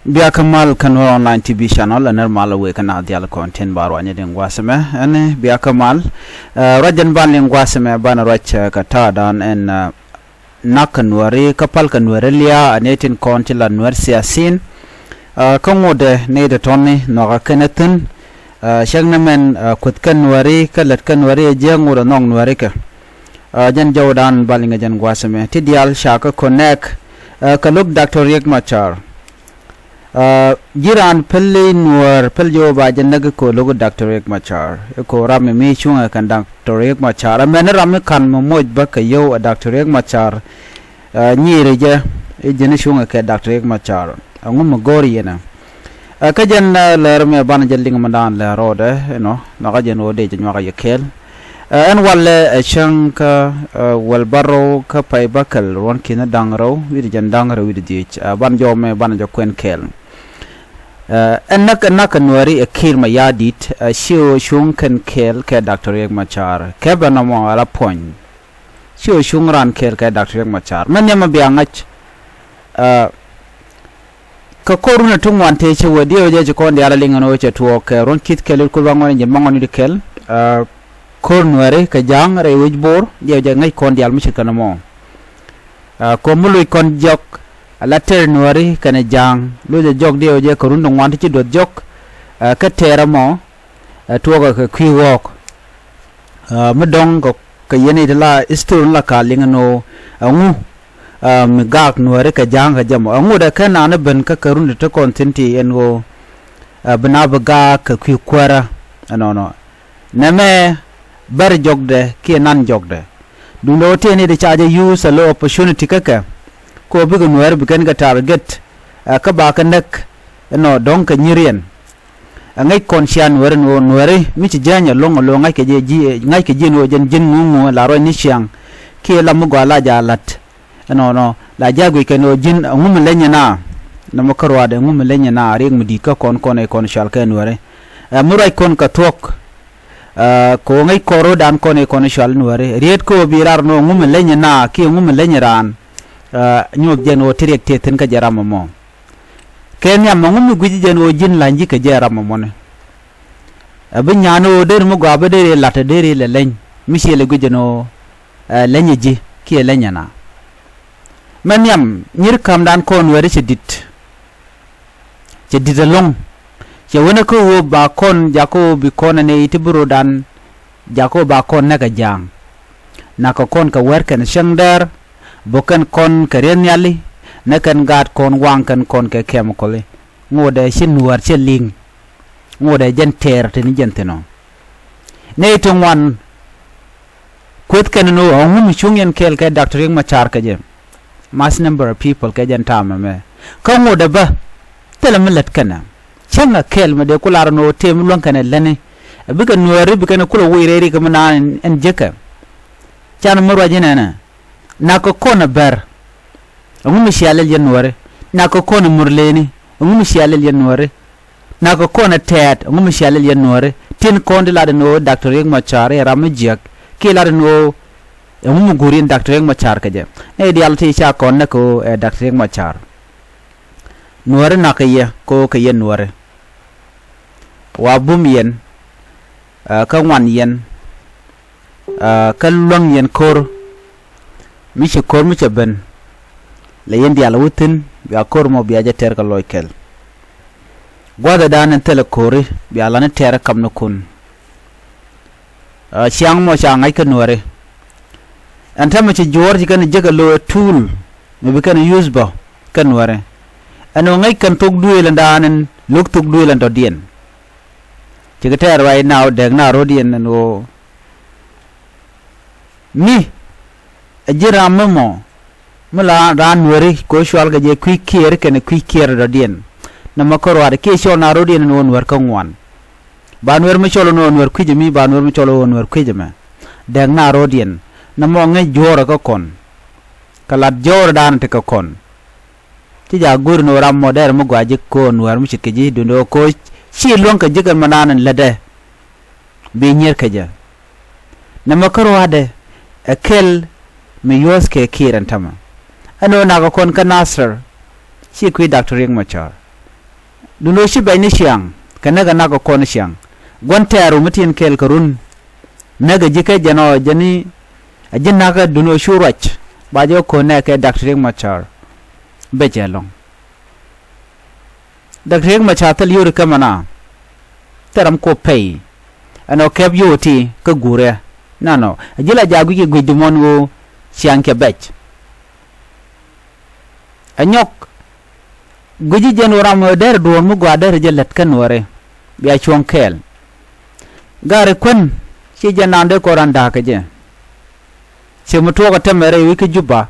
Biya kamal kanwa online TV channel aner malawe kana dial content baro anya den gwaseme ane biya kamal rajan ban len gwaseme bana rach kata dan en nakanwari kapal kanwari lia anetin kontila nuer siasin kangode ne de tonni no kenetin shagnamen kut kanwari kalat kanwari jengu nong nuari ka jan jawdan balinga jan gwaseme ti dial shaka connect kaluk Dr. Riek Machar jiran pelle Nuer peljo ba jannaga ko logo Dr. Riek Machar ko ramme mi chunga kan Dr. Riek Machar men ramme kan mo moj ba ka yo Dr. Riek Machar nyire je e jene chunga ka Dr. Riek Machar ngum gori yana ka jan ler me ban jalling mandan la rode no na ga jan ode je nyaka yekel en walle shanka wal baro ka pay bakal ron kina dangro wi jan dangro wi di ban jome ban jo kwen kel nak nuari kiir mayardit shio shung kan kel ka Dr. Riek Machar ke banamo ala point shio shung ran kel ka Dr. Riek Machar man yama biangach ka koruna tungwan te che wodi o je ko ndi ala lingano che to ke ron kit kel ko wangoni je mangoni de kel kor nuari ka jang re wijbor je ngai kon dial mi kanamo ko mulu kon jok later nuari kana jang lu je jok de je korun dong wan ti dot jok ka teramo tuoga ka kwiwok medong ko ka yene de la istur la ka lingano ngu migak nuari ka jang ka jamo ngu da kana na ben ka korun de kontenti engo banabaga ka kwikwara no name bar jogde ki nan jogde dundo teni de chaje use a low opportunity kaka ko biga Nuer bigan ga target ka ba ka nak no don ka nyirien ngai konsian Nuer no Nuer mi ci janya longo lo ngai ke je ngai ke je no jen ngungu la ro ni siang ki la mu gala jalat no la jagu ke no jin ngum lenya na no mo karwa de ngum lenya na reg mudi ka kon e kon shal ka Nuer murai kon ka tok ko ngai koro dan kone shal Nuer riet ko birar no ngum lenya na ki ngum lenya ran nyok jeno tirek teten ka jarama mo kenya ngum guji jeno jin lanji ka jarama mo ne abinyano der mo gaba der lata der le len misele gujeno lenye ji ki lenya na manyam nyir kam dan ko Nuer ci dit long je wona ko wo ba kon jako bi kon ne itiburo dan jako ba kon naga jang nako kon ka werken shangdar bokan kon karen yali nakan gat kon wangkan kon ke kem kole ngode shin war cheling ngode jenter tin jenteno ne to wan kwet kan no ngum chungen kel ka Dr. Riek Machar ka je mass number of people ka jentama me ka ngode ba telamalat kana changa kel me de kular no tem lon kana lane biga Nuer biga kula wireri ka mana en jeka chan marwa jinana nako kona ber ngum shialel yen Nuer nako kona murleni ngum shialel yen Nuer nako kona tet ngum shialel yen Nuer tin konde la no Dr. Riek Machar ramjek ki la no ngum gurin Dr. Riek Machar ka je e dial ti cha kon nako Dr. Riek Machar Nuer nakaya ko ka yen Nuer wa bum yen ka wan yen ka long yen kor mi ci kor mi ci ben le yen dial wutin bi akor mo bi aja ter ka loikel gwada danen tele kori bi ala ne ter kam no kun siang mo siang ay ka Nuer antama ci jor ci kan jega lo tool mi bi kan use ba ka Nuer ano ngai kan tok duel danen lok tok duel ndo dien ci ka ter right now deg na rodien no mi ajira memo mala ran Nuer ko shwal ga je kiir ken kiir do dien na makoro ar ke sho na rodien no Nuer ka ngwan ba Nuer mi cholo no Nuer kwijimi ba Nuer mi cholo Nuer kwijima deg na rodien na mo ngai jora ka kon kala jor dan te ka kon ti ja gur no ram moder mo gwaje ko Nuer mi chike ji do ko chi lon ka jigar mananan lade be nyer ka ja na makoro ade akel mi yos ke kiran tama ano na ko kon ka Nasser chi kwi Dr. Riek Machar duno shi bai ni siang kana ga na ko kon siang gon taru mutin kel karun naga jike jano jani ajin naga duno shurach bajo ko na ke Dr. riek machar bejelong Dr. riek machar tal yuri kamana taram ko pay ano kep yoti ka gure nano ajila jagu ki gudumon wo siang ke bech anyok guji jenoram der duon mu gwa der jelet kanore biya chuang kel gare kun ci janande ko randa ka je ci mu to ko temere wi ki juba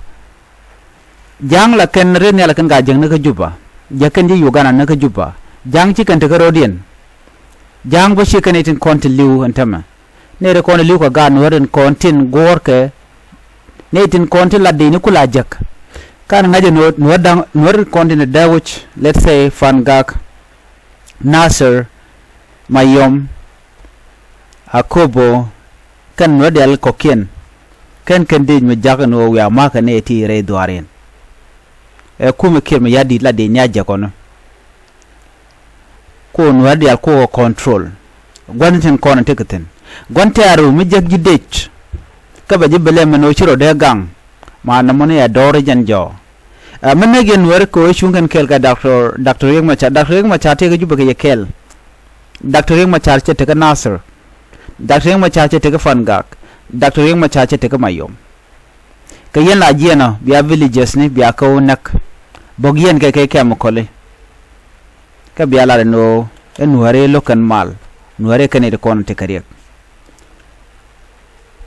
jang la ken re ne la kan ga jang na ka juba jakan ji yugana na ka juba jang ci kan ta ka rodien jang bo ci kan itin konti liu antama ne re kon liu ko ga no ren kontin gorke ne itin konti la de ni kula jak kan ngaje no dang no konti ne dawuch let's say fangak nasser mayom akobo kan no del kokien kan di me jaga no ya ma kan e ti re doaren e kuma kirma yadi la de nya jakono ko no del ko control gwantin kono teketen gwantaru mi jaggi dech ka ba jibele me no chiro de gang ma na mo ne ya dore janjo men ne gen wer ko shungen kel ka Dr. riek machar te ga juba ke kel Dr. riek machar che te ka nasser Dr. riek machar che te ka fangak Dr. riek machar che te ka mayom ka yen la jena biya villages ni biya ko nak bogien ke kam kole ka biya la no nuare lokan mal nuare kan de kon te kariek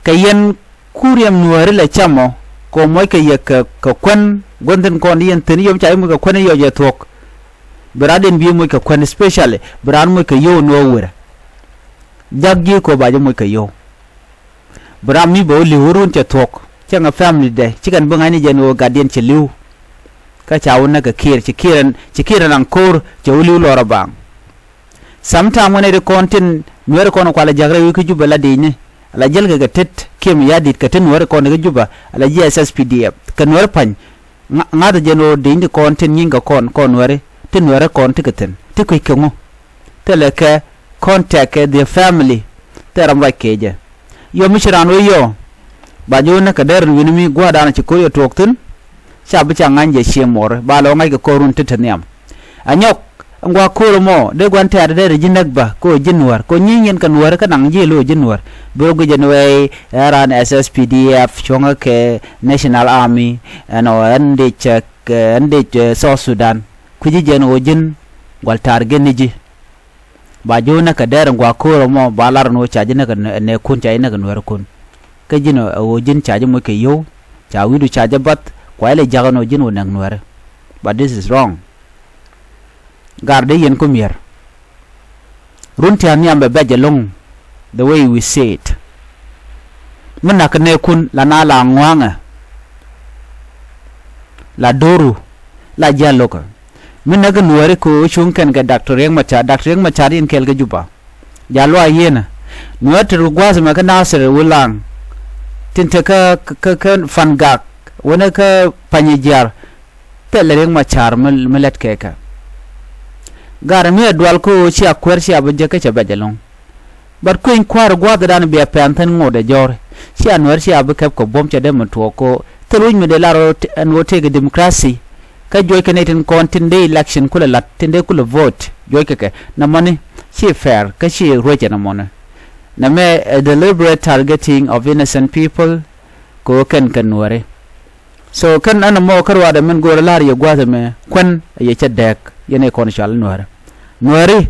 ka yen kuriam nuare la chamo ko moy ka yek ka kwan gonden kon yen teni yom chay mo ka kwan yo je tok braden bi mo ka kwan special bran mo ka yo no wura jaggi ko baje mo ka yo bram mi bo li hurun che tok changa family de chikan bangani je no guardian che liu ka chawna ka kiir ci kiran an kor che uli lora bang sometime when the content nuer kono kwala jagre wi ku juba la de ni la jel ga tet kem yadit ka ten nuer kono ga juba la GSSPDF ka nuer pan ngada je no de indi content nyinga kon nuer te nuer kon te keten te ko kengo te le ka contact the family te ram wa keje yo mishiran yo ba jo na ka der winimi gwa dana ci ko yo toktun shabu changanje shemor ba lo ngai ko run tetaniam anyok ngwa ko mo de gwante ade de jinagba ko jinwar ko nyingen kan war ka nang jelo jinwar bo go jenwe ran SSPDF chonga ke National Army ano ande chek ande South Sudan kuji jeno jin gwal target niji ba jona ka der ngwa ko mo balar no chaji na ne kun chai na kan war kun ka jino o jin chaji mo ke yo cha widu chaji bat kwale jagano jin wonang nuer but this is wrong garde yen ko mier runti ani ambe beje long the way we say it mena kane kun la na la ngwanga la doru la jaloka mena ga nuer ko chunken ga Dr. riek machar in kel ga juba jalo ayena nuer tru gwaz ma ka nasir wulang tinte ka fangak wona ka panyijar tele riek machar melet keka gar mi dwal ko ci akwer ci abje ke ci bajalong bar ko in kwar gwada dan be pantan ngode jor ci anwer ci abke ko bom ci dem to ko teluñ mi de laro an wote ga democracy ka joy ke neten kontinde election kula lat tinde kula vote joy ke na mani ci fair ka ci roje na mona na me deliberate targeting of innocent people ko ken ware so kan ana mo karwa da men gore lar ya gwada me kwan ya ce dek yene kon shal nuari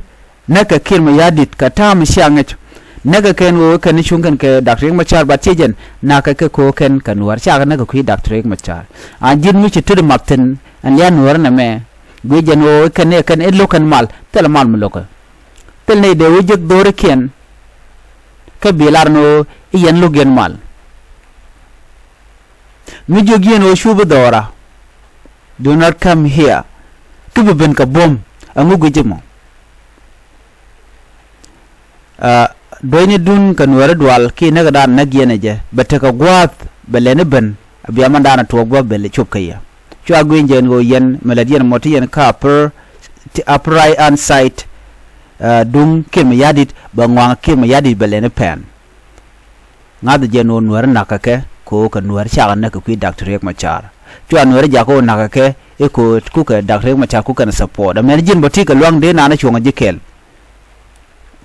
naka kiir mayardit ka tam shangat naga ken wo kan shungan ke Dr. riek machar batijen naka ke ko ken kan war sha naga ku Dr. riek machar anjin mi ci tudu mapten an ya nuar na me gwejen wo kan lokan mal tel mal muloka tel ne de wujek dore ken ka bilar no yen lugen mal mi jogien wo shubu dora do not come here kubu ben ka bom angu gujemo doyni dun kan wara dwal ki naga dan nagyene je betaka gwat belene ben abiyama dana to gwa bele chopkaya chwa gwenjen go yen meladien moti yen ka per ti upright and sight dung kiir mayardit ba ngwang kiir mayardit belene pen ngad je no Nuer nakake ko ka Nuer cha na ka ku Dr. Riek Machar chwa Nuer ja ko nakake e ko ku ka Dr. Riek Machar ku kan support da men jin boti ka luang de na na chunga jikel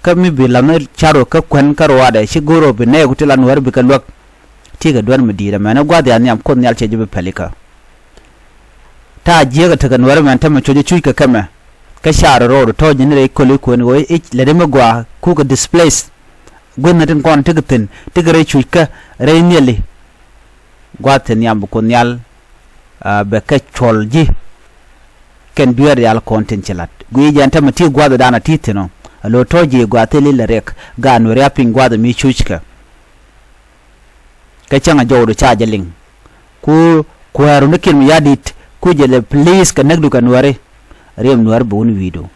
ka mi bi lam charo ka kwen karwa da shi goro bi ne ku tila Nuer bi ka luak ti ga duer medira men gwa da nyam kon nyal che jibe pelika ta je ga ta ka Nuer men ta ma choje chui ka kame ka sharo ro to jin re ko le ko ne e le de ma gwa ku ka displace gonna tin kon tigatin tigare chui ka re nyeli gwa ta nyam ko nyal be ka cholji ken duer yal konten chelat gwi janta ma ti gwa da dana titino lo toji gwa te lile rek ga Nuer ya ping gwa da mi chuchka ka changa jawdo cha jaling ku haru ne kiir mayardit ku jele please ka nagdu ka Nuer riɛm Nuer bu wido